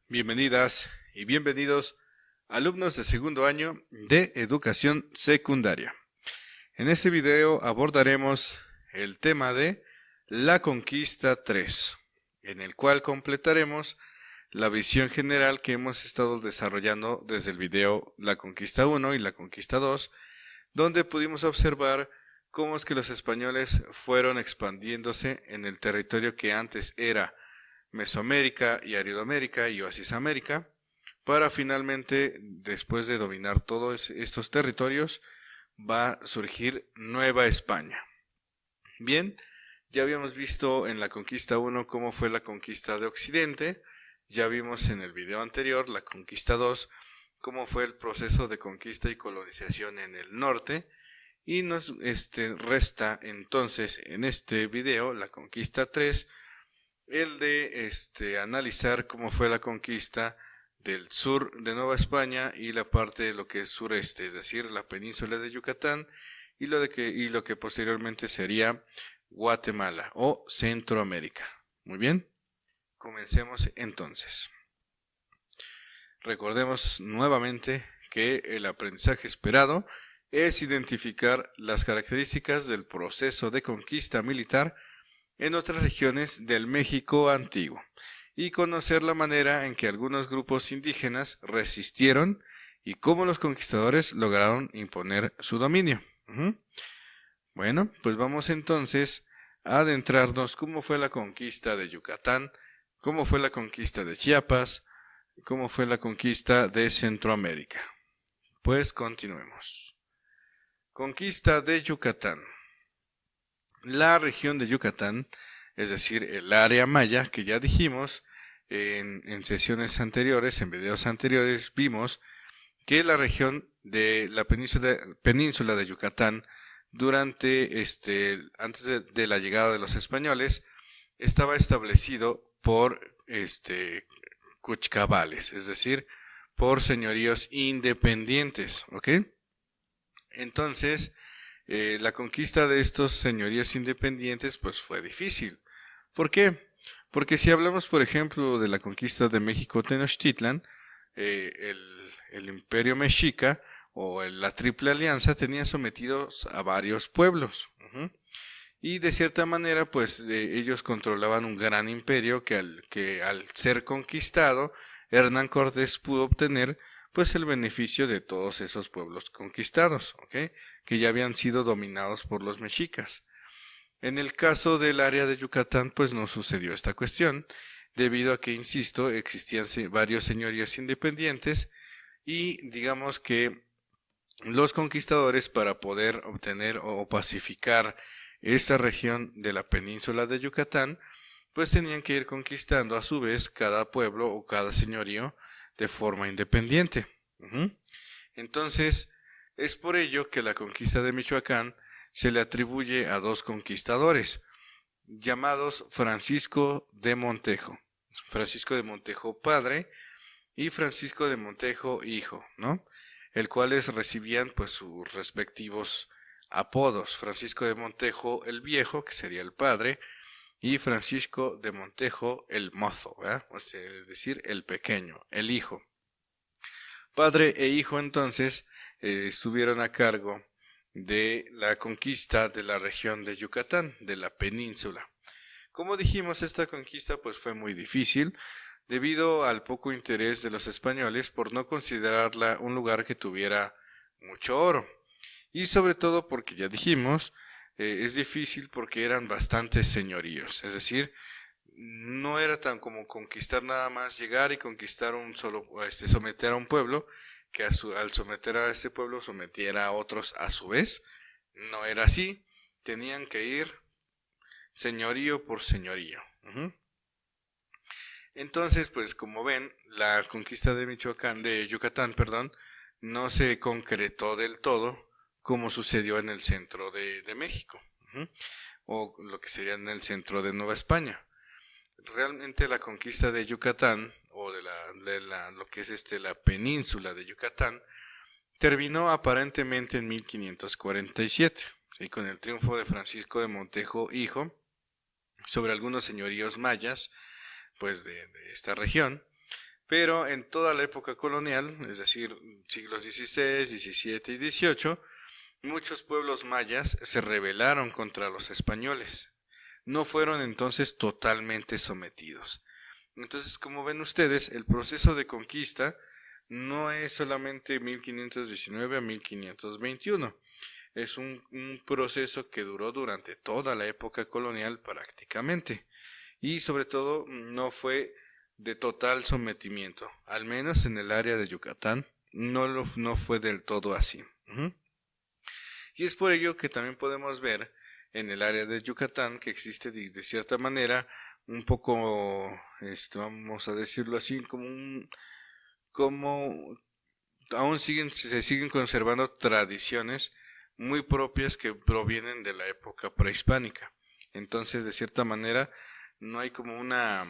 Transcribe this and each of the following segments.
Bienvenidas y bienvenidos, alumnos de segundo año de educación secundaria. En este video abordaremos el tema de la conquista 3, en el cual completaremos la visión general que hemos estado desarrollando desde el video La conquista 1 y la conquista 2, donde pudimos observar cómo es que los españoles fueron expandiéndose en el territorio que antes era Mesoamérica y Aridoamérica y Oasis América, para finalmente, después de dominar todos estos territorios, va a surgir Nueva España. Bien, ya habíamos visto en la conquista 1 cómo fue la conquista de Occidente, ya vimos en el video anterior, la conquista 2, cómo fue el proceso de conquista y colonización en el norte, y nos resta entonces en este video, la conquista 3, el de analizar cómo fue la conquista del sur de Nueva España y la parte de lo que es sureste, es decir, la península de Yucatán y lo que posteriormente sería Guatemala o Centroamérica. Muy bien, comencemos entonces. Recordemos nuevamente que el aprendizaje esperado es identificar las características del proceso de conquista militar en otras regiones del México antiguo y conocer la manera en que algunos grupos indígenas resistieron y cómo los conquistadores lograron imponer su dominio. Bueno, pues vamos entonces a adentrarnos cómo fue la conquista de Yucatán, cómo fue la conquista de Chiapas, cómo fue la conquista de Centroamérica. Pues continuemos. Conquista de Yucatán. La región de Yucatán, es decir, el área maya, que ya dijimos en sesiones anteriores, en videos anteriores, vimos que la región de la península de Yucatán, antes de la llegada de los españoles, estaba establecido por cuchcabales, es decir, por señoríos independientes, ¿ok? Entonces, la conquista de estos señoríos independientes pues fue difícil. ¿Por qué? Porque si hablamos, por ejemplo, de la conquista de México Tenochtitlan, el imperio mexica o la Triple Alianza tenía sometidos a varios pueblos. Y de cierta manera, pues ellos controlaban un gran imperio que al ser conquistado, Hernán Cortés pudo obtener pues el beneficio de todos esos pueblos conquistados, ¿ok? Que ya habían sido dominados por los mexicas. En el caso del área de Yucatán, pues no sucedió esta cuestión, debido a que, insisto, existían varios señoríos independientes y digamos que los conquistadores, para poder obtener o pacificar esta región de la península de Yucatán, pues tenían que ir conquistando a su vez cada pueblo o cada señorío de forma independiente. Entonces, es por ello que la conquista de Michoacán se le atribuye a dos conquistadores, llamados Francisco de Montejo. Francisco de Montejo padre y Francisco de Montejo hijo, ¿no? El cuales recibían pues sus respectivos apodos. Francisco de Montejo el viejo, que sería el padre, y Francisco de Montejo el mozo, ¿verdad? O sea, es decir, el pequeño, el hijo. Padre e hijo entonces estuvieron a cargo de la conquista de la región de Yucatán, de la península. Como dijimos, esta conquista pues fue muy difícil debido al poco interés de los españoles por no considerarla un lugar que tuviera mucho oro. Y sobre todo porque ya dijimos, es difícil porque eran bastantes señoríos, es decir, no era tan como conquistar nada más, llegar y conquistar someter a un pueblo, que al someter a ese pueblo sometiera a otros a su vez. No era así, tenían que ir señorío por señorío. Entonces, pues como ven, la conquista de Yucatán, perdón, no se concretó del todo como sucedió en el centro de México, o lo que sería en el centro de Nueva España. Realmente la conquista de Yucatán, o lo que es la península de Yucatán, terminó aparentemente en 1547, ¿sí? Con el triunfo de Francisco de Montejo hijo sobre algunos señoríos mayas pues de esta región, Pero en toda la época colonial, es decir, siglos XVI, XVII y XVIII, muchos pueblos mayas se rebelaron contra los españoles. No fueron entonces totalmente sometidos. Entonces, como ven ustedes, el proceso de conquista no es solamente 1519 a 1521. Es un proceso que duró durante toda la época colonial prácticamente. Y sobre todo no fue de total sometimiento, al menos en el área de Yucatán, no fue del todo así. Y es por ello que también podemos ver en el área de Yucatán que existe de cierta manera un poco, vamos a decirlo así, como aún se siguen conservando tradiciones muy propias que provienen de la época prehispánica. Entonces, de cierta manera, no hay como una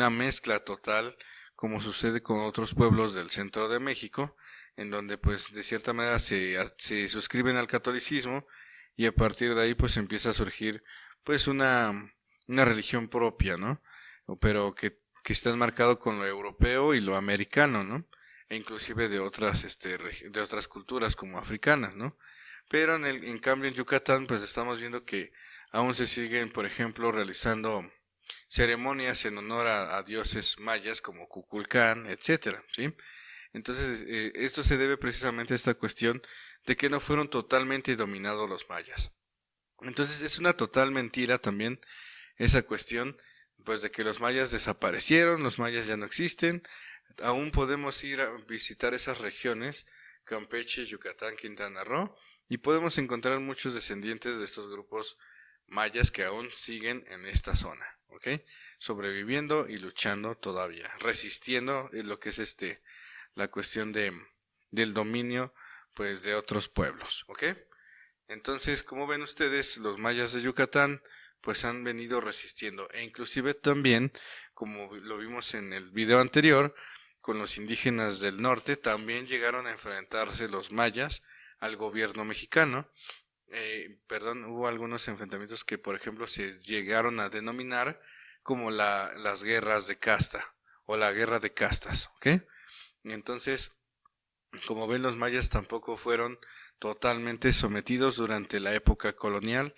mezcla total como sucede con otros pueblos del centro de México, en donde pues de cierta manera se suscriben al catolicismo y a partir de ahí pues empieza a surgir pues una religión propia, ¿no? Pero que está enmarcado con lo europeo y lo americano, ¿no? E inclusive de otras culturas como africanas, ¿no? Pero en cambio en Yucatán pues estamos viendo que aún se siguen, por ejemplo, realizando ceremonias en honor a dioses mayas como Kukulcán, etcétera, ¿sí? Entonces, esto se debe precisamente a esta cuestión de que no fueron totalmente dominados los mayas. Entonces, es una total mentira también esa cuestión, pues de que los mayas desaparecieron, los mayas ya no existen. Aún podemos ir a visitar esas regiones, Campeche, Yucatán, Quintana Roo, y podemos encontrar muchos descendientes de estos grupos mayas que aún siguen en esta zona, ¿ok? Sobreviviendo y luchando todavía, resistiendo lo que es la cuestión del dominio, pues, de otros pueblos, ¿ok? Entonces, como ven ustedes, los mayas de Yucatán, pues han venido resistiendo, e inclusive también, como lo vimos en el video anterior, con los indígenas del norte, también llegaron a enfrentarse los mayas al gobierno mexicano. Hubo algunos enfrentamientos que, por ejemplo, se llegaron a denominar como las guerras de casta o la guerra de castas, ¿ok? Y entonces, como ven, los mayas tampoco fueron totalmente sometidos durante la época colonial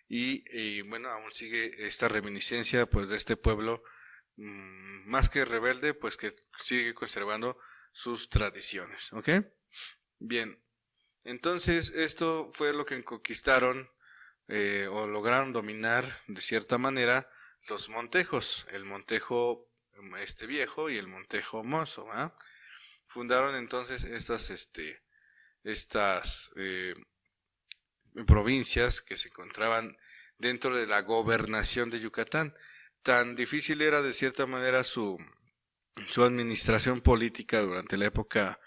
y bueno, aún sigue esta reminiscencia pues de este pueblo más que rebelde, pues que sigue conservando sus tradiciones, ¿ok? Bien, entonces esto fue lo que conquistaron o lograron dominar de cierta manera los montejos, el montejo viejo y el montejo mozo, ¿ah? Fundaron entonces estas provincias que se encontraban dentro de la gobernación de Yucatán. Tan difícil era de cierta manera su administración política durante la época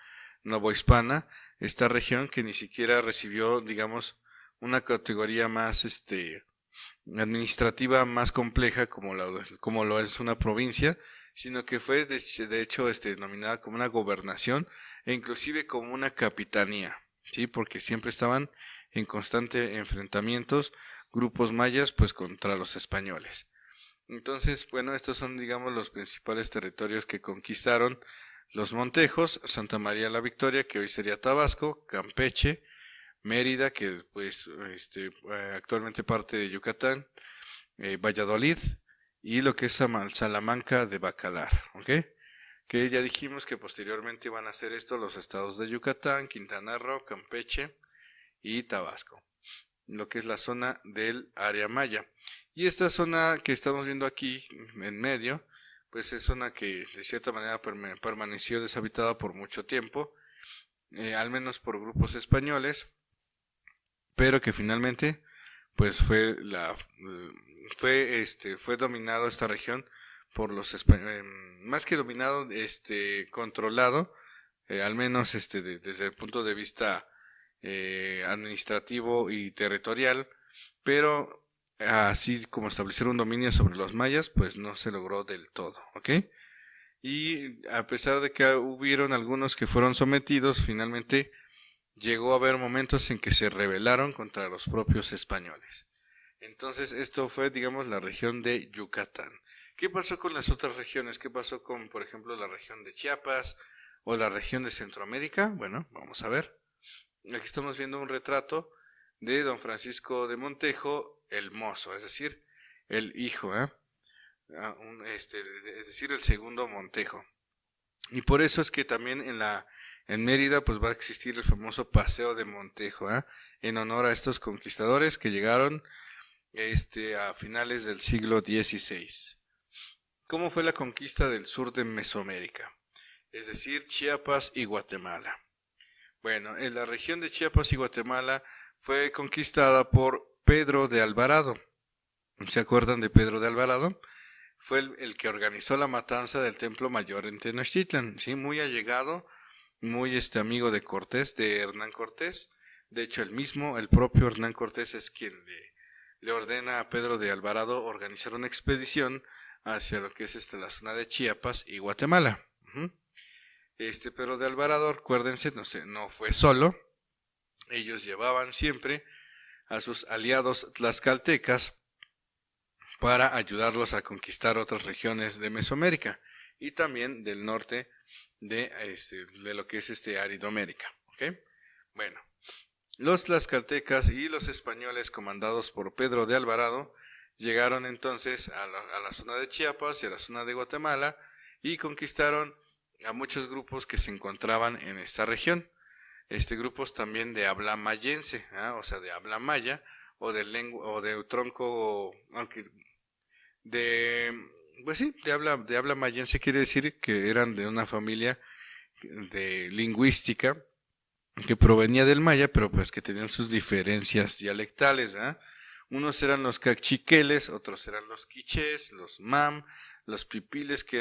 novohispana, esta región que ni siquiera recibió, digamos, una categoría más administrativa más compleja como lo es una provincia, sino que fue de hecho denominada como una gobernación e inclusive como una capitanía, sí, porque siempre estaban en constante enfrentamientos grupos mayas pues contra los españoles. Entonces, bueno, estos son, digamos, los principales territorios que conquistaron los montejos: Santa María la Victoria, que hoy sería Tabasco; Campeche; Mérida, que pues actualmente parte de Yucatán; Valladolid; y lo que es Salamanca de Bacalar, ¿ok? Que ya dijimos que posteriormente van a hacer esto los estados de Yucatán, Quintana Roo, Campeche y Tabasco, lo que es la zona del área maya. Y esta zona que estamos viendo aquí en medio, pues es zona que de cierta manera permaneció deshabitada por mucho tiempo, al menos por grupos españoles, pero que finalmente pues fue dominado esta región por los españoles, más que dominado, controlado, al menos desde el punto de vista administrativo y territorial, pero así como establecer un dominio sobre los mayas, pues no se logró del todo, ¿ok? Y a pesar de que hubieron algunos que fueron sometidos, finalmente llegó a haber momentos en que se rebelaron contra los propios españoles. Entonces esto fue, digamos, la región de Yucatán, ¿Qué pasó con las otras regiones? ¿Qué pasó con, por ejemplo, la región de Chiapas o la región de Centroamérica? Bueno, vamos a ver. Aquí estamos viendo un retrato de don Francisco de Montejo, el Mozo, es decir, el hijo, es decir, el segundo Montejo. Y por eso es que también en Mérida pues va a existir el famoso Paseo de Montejo, en honor a estos conquistadores que llegaron a finales del siglo XVI. ¿Cómo fue la conquista del sur de Mesoamérica? Es decir, Chiapas y Guatemala. Bueno, en la región de Chiapas y Guatemala fue conquistada por Pedro de Alvarado. ¿Se acuerdan de Pedro de Alvarado? Fue el que organizó la matanza del Templo Mayor en Tenochtitlan, ¿sí? Muy allegado, muy amigo de Cortés, de Hernán Cortés. De hecho, el propio Hernán Cortés es quien le ordena a Pedro de Alvarado organizar una expedición hacia lo que es la zona de Chiapas y Guatemala. Pedro de Alvarado, acuérdense, no fue solo. Ellos llevaban siempre a sus aliados tlaxcaltecas para ayudarlos a conquistar otras regiones de Mesoamérica y también del norte de lo que es Aridoamérica. ¿Okay? Bueno, los tlaxcaltecas y los españoles comandados por Pedro de Alvarado llegaron entonces a la zona de Chiapas y a la zona de Guatemala y conquistaron a muchos grupos que se encontraban en esta región. Grupos también de habla mayense, o sea, de habla maya o de lengua o de tronco, aunque pues sí, de habla mayense, quiere decir que eran de una familia de lingüística que provenía del maya, pero pues que tenían sus diferencias dialectales, ¿verdad? Unos eran los cachiqueles, otros eran los quichés, los mam, los pipiles, que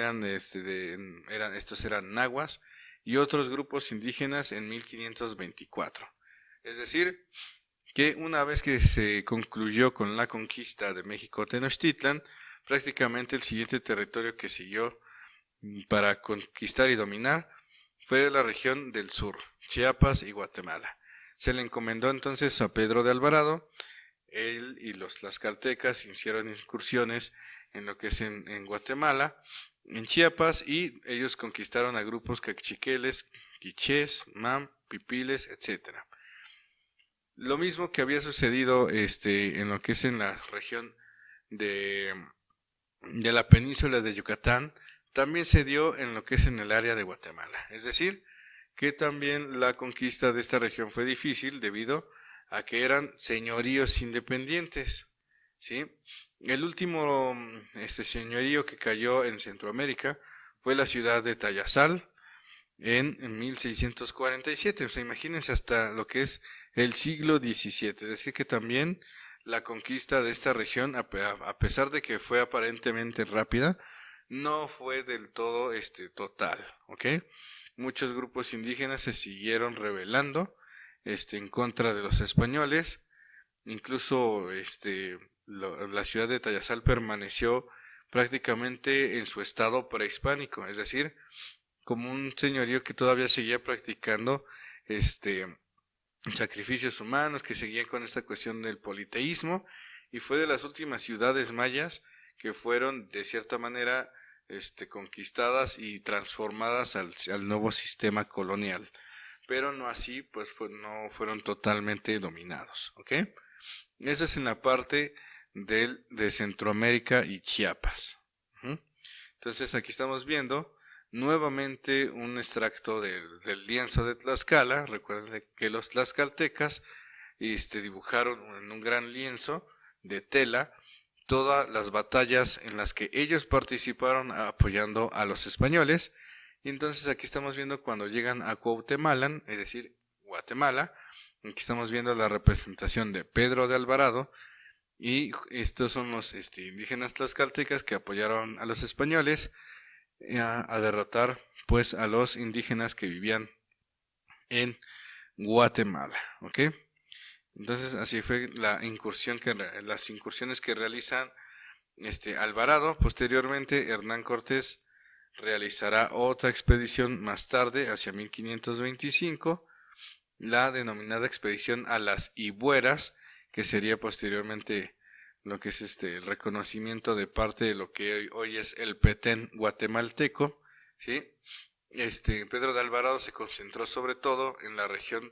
estos eran nahuas, y otros grupos indígenas en 1524. Es decir, que una vez que se concluyó con la conquista de México Tenochtitlan, prácticamente el siguiente territorio que siguió para conquistar y dominar fue la región del sur, Chiapas y Guatemala. Se le encomendó entonces a Pedro de Alvarado. Él y los tlaxcaltecas hicieron incursiones en lo que es en Guatemala, en Chiapas, y ellos conquistaron a grupos cachiqueles, quichés, mam, pipiles, etc. Lo mismo que había sucedido en lo que es en la región de la península de Yucatán, también se dio en lo que es en el área de Guatemala. Es decir, que también la conquista de esta región fue difícil debido a que eran señoríos independientes, ¿sí? El último señorío que cayó en Centroamérica fue la ciudad de Tayasal en 1647. O sea, imagínense hasta lo que es el siglo XVII. Es decir, que también la conquista de esta región, a pesar de que fue aparentemente rápida, no fue del todo total, ¿ok? Muchos grupos indígenas se siguieron rebelando en contra de los españoles. Incluso la ciudad de Tayasal permaneció prácticamente en su estado prehispánico, es decir, como un señorío que todavía seguía practicando sacrificios humanos, que seguía con esta cuestión del politeísmo, y fue de las últimas ciudades mayas que fueron de cierta manera conquistadas y transformadas al nuevo sistema colonial, pero no así, pues no fueron totalmente dominados, ¿ok? Eso es en la parte de Centroamérica y Chiapas. Entonces aquí estamos viendo nuevamente un extracto del lienzo de Tlaxcala. Recuerden que los tlaxcaltecas dibujaron en un gran lienzo de tela todas las batallas en las que ellos participaron apoyando a los españoles. Y entonces aquí estamos viendo cuando llegan a Cuauhtemalan, es decir, Guatemala. Aquí estamos viendo la representación de Pedro de Alvarado, y estos son los indígenas tlaxcaltecas que apoyaron a los españoles a derrotar pues a los indígenas que vivían en Guatemala, ¿ok? Entonces así fue las incursiones que realizan Alvarado. Posteriormente Hernán Cortés realizará otra expedición más tarde, hacia 1525, la denominada expedición a las Ibueras, que sería posteriormente lo que es el reconocimiento de parte de lo que hoy es el Petén guatemalteco, ¿sí? Pedro de Alvarado se concentró sobre todo en la región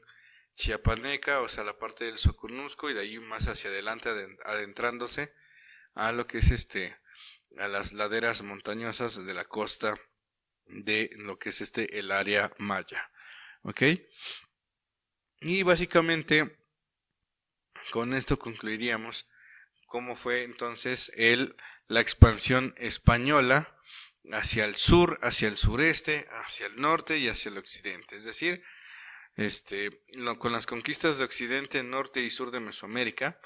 chiapaneca, o sea, la parte del Soconusco, y de ahí más hacia adelante adentrándose a lo que es a las laderas montañosas de la costa de lo que es el área maya, ¿ok? Y básicamente con esto concluiríamos cómo fue entonces la expansión española hacia el sur, hacia el sureste, hacia el norte y hacia el occidente. Es decir, con las conquistas de occidente, norte y sur de Mesoamérica,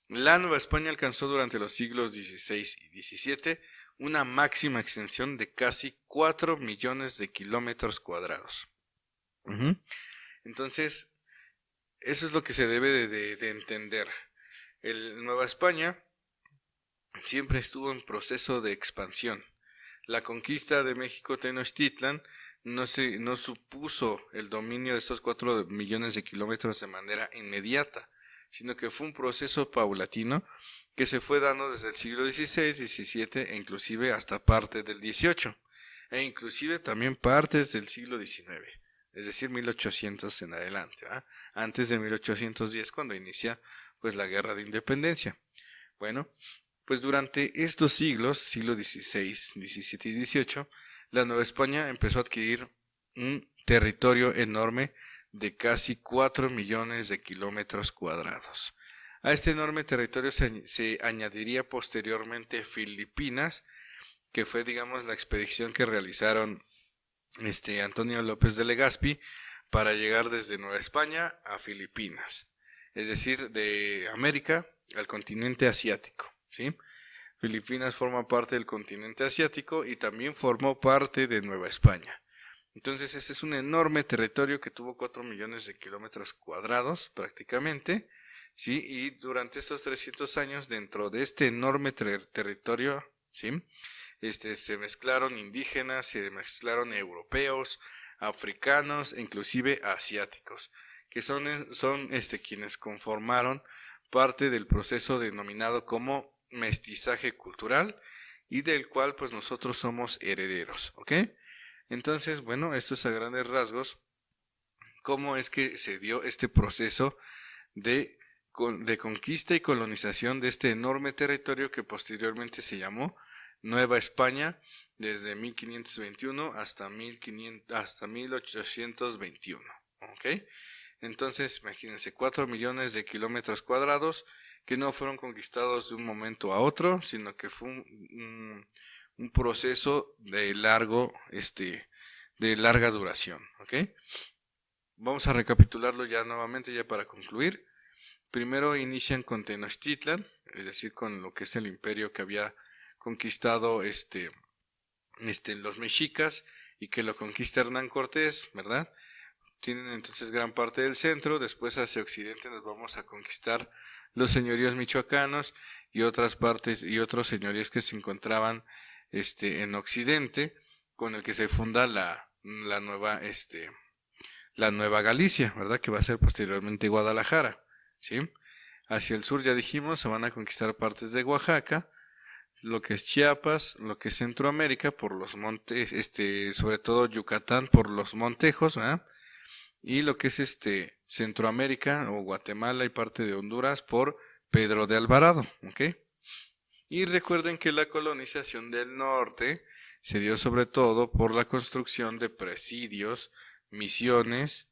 la Nueva España alcanzó durante los siglos XVI y XVII una máxima extensión de casi 4 millones de kilómetros cuadrados. Entonces, eso es lo que se debe de entender. Nueva España siempre estuvo en proceso de expansión. La conquista de México Tenochtitlan no supuso el dominio de estos 4 millones de kilómetros de manera inmediata, sino que fue un proceso paulatino que se fue dando desde el siglo XVI, XVII e inclusive hasta parte del XVIII, e inclusive también partes del siglo XIX, es decir, 1800 en adelante, ¿verdad? Antes de 1810, cuando inicia pues la Guerra de Independencia. Bueno, pues durante estos siglos, siglo XVI, XVII y XVIII, la Nueva España empezó a adquirir un territorio enorme de casi 4 millones de kilómetros cuadrados. A este enorme territorio se añadiría posteriormente Filipinas, que fue, digamos, la expedición que realizaron Antonio López de Legazpi para llegar desde Nueva España a Filipinas, es decir, de América al continente asiático, ¿sí? Filipinas forma parte del continente asiático y también formó parte de Nueva España. Entonces este es un enorme territorio que tuvo 4 millones de kilómetros cuadrados prácticamente, ¿sí? Y durante estos 300 años dentro de este enorme territorio, ¿sí? Se mezclaron indígenas, se mezclaron europeos, africanos e inclusive asiáticos, que son quienes conformaron parte del proceso denominado como mestizaje cultural y del cual pues nosotros somos herederos, ¿ok? Entonces, bueno, esto es a grandes rasgos cómo es que se dio este proceso de conquista y colonización de este enorme territorio que posteriormente se llamó Nueva España, desde 1521 hasta 1821, ¿ok? Entonces, imagínense, 4 millones de kilómetros cuadrados que no fueron conquistados de un momento a otro, sino que fue un proceso de larga duración, ¿ok? Vamos a recapitularlo ya nuevamente, ya para concluir. Primero inician con Tenochtitlan, es decir, con lo que es el imperio que había conquistado los mexicas y que lo conquista Hernán Cortés, ¿verdad? Tienen entonces gran parte del centro. Después hacia occidente nos vamos a conquistar los señoríos michoacanos y otras partes y otros señoríos que se encontraban en occidente, con el que se funda la nueva Galicia, ¿verdad? Que va a ser posteriormente Guadalajara, ¿sí? Hacia el sur, ya dijimos, se van a conquistar partes de Oaxaca, lo que es Chiapas, lo que es Centroamérica por los montes, sobre todo Yucatán por los montejos, ¿verdad? Y lo que es Centroamérica o Guatemala y parte de Honduras por Pedro de Alvarado, ¿ok? Y recuerden que la colonización del norte se dio sobre todo por la construcción de presidios, misiones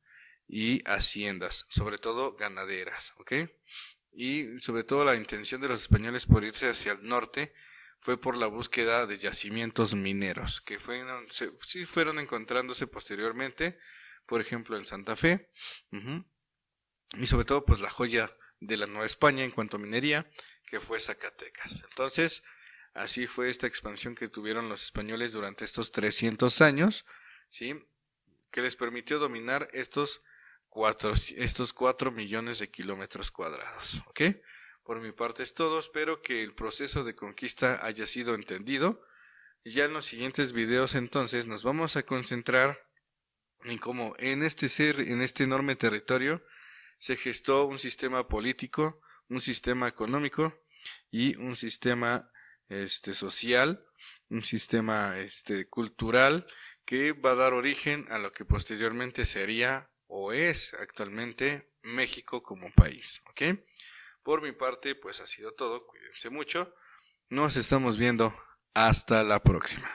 y haciendas, sobre todo ganaderas, ¿ok? Y sobre todo la intención de los españoles por irse hacia el norte fue por la búsqueda de yacimientos mineros, que sí fueron encontrándose posteriormente, por ejemplo en Santa Fe, y sobre todo pues la joya de la Nueva España en cuanto a minería, que fue Zacatecas. Entonces, así fue esta expansión que tuvieron los españoles durante estos 300 años, ¿sí? Que les permitió dominar estos 4 millones de kilómetros cuadrados, ¿ok? Por mi parte es todo, espero que el proceso de conquista haya sido entendido. Ya en los siguientes videos entonces nos vamos a concentrar en cómo en este enorme territorio se gestó un sistema político, un sistema económico y un sistema social, un sistema cultural que va a dar origen a lo que posteriormente sería o es actualmente México como país, ¿ok? Por mi parte, pues ha sido todo. Cuídense mucho. Nos estamos viendo. Hasta la próxima.